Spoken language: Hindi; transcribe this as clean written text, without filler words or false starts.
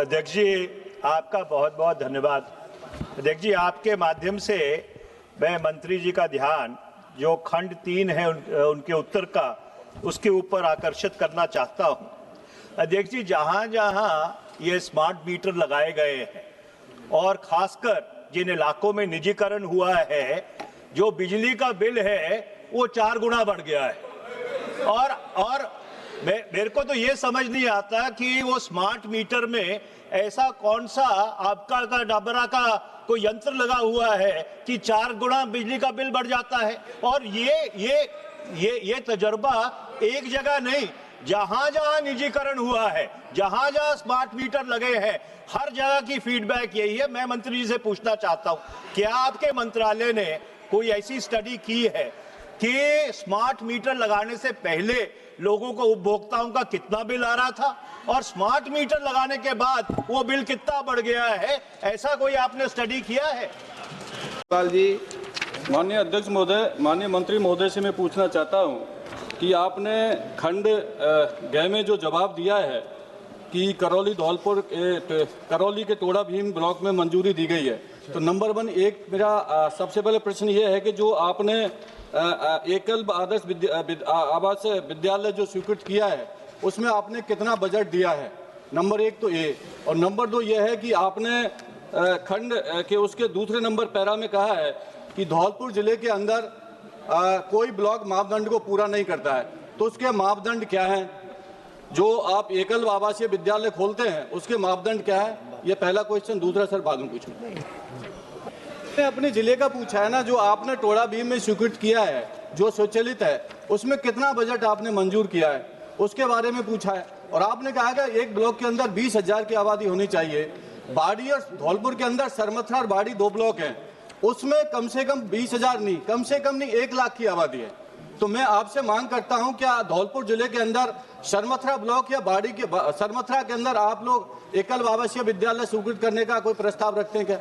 अध्यक्ष जी, आपका बहुत बहुत धन्यवाद। अध्यक्ष जी, आपके माध्यम से मैं मंत्री जी का ध्यान जो खंड 3 है उनके उत्तर का, उसके ऊपर आकर्षित करना चाहता हूं। अध्यक्ष जी, जहां जहां ये स्मार्ट मीटर लगाए गए हैं और खासकर जिन इलाकों में निजीकरण हुआ है, जो बिजली का बिल है वो 4 गुना बढ़ गया है। और मेरे को तो ये समझ नहीं आता कि वो स्मार्ट मीटर में ऐसा कौन सा आपका का डबरा का कोई यंत्र लगा हुआ है कि 4 गुना बिजली का बिल बढ़ जाता है। और ये तजर्बा एक जगह नहीं, जहां जहां निजीकरण हुआ है, जहां जहां स्मार्ट मीटर लगे हैं, हर जगह की फीडबैक यही है। मैं मंत्री जी से पूछना चाहता हूं, क्या आपके मंत्रालय ने कोई ऐसी स्टडी की है कि स्मार्ट मीटर लगाने से पहले लोगों को, उपभोक्ताओं का कितना बिल आ रहा था और स्मार्ट मीटर लगाने के बाद वो बिल कितना बढ़ गया है? ऐसा कोई आपने स्टडी किया है? जी, माननीय अध्यक्ष महोदय, माननीय मंत्री महोदय से मैं पूछना चाहता हूं कि आपने खंड ग में जो जवाब दिया है कि करौली धौलपुर करौली के टोड़ा भीम ब्लॉक में मंजूरी दी गई है, तो नंबर 1 एक मेरा सबसे पहले प्रश्न ये है कि जो आपने एकल आदर्श आवास विद्यालय जो स्वीकृत किया है, उसमें आपने कितना बजट दिया है? नंबर 1 तो ये। और नंबर 2 ये है कि आपने खंड के उसके दूसरे नंबर पैरा में कहा है कि धौलपुर जिले के अंदर कोई ब्लॉक मापदंड को पूरा नहीं करता है, तो उसके मापदंड क्या हैं? जो आप एकल आवासीय विद्यालय खोलते हैं उसके मापदंड क्या है? ये पहला क्वेश्चन। दूसरा सर बाद में पूछूंगा। अपने जिले का पूछा है ना, जो आपने टोड़ा भीम में स्वीकृत किया है, जो स्वचालित है, उसमें कितना बजट आपने मंजूर किया है, उसके बारे में पूछा है। और आपने कहा कि एक ब्लॉक के अंदर 20,000 की आबादी होनी चाहिए। बाड़ी और धौलपुर के अंदर सरमथरा और बाड़ी 2 ब्लॉक हैं, उसमें कम से कम 20,000 नहीं, कम से कम नहीं 1 लाख की आबादी है। तो मैं आपसे मांग करता हूं, क्या धौलपुर जिले के अंदर सरमथरा ब्लॉक या बाड़ी के सरमथरा के अंदर आप लोग एकल आवासीय विद्यालय स्वीकृत करने का कोई प्रस्ताव रखते हैं क्या?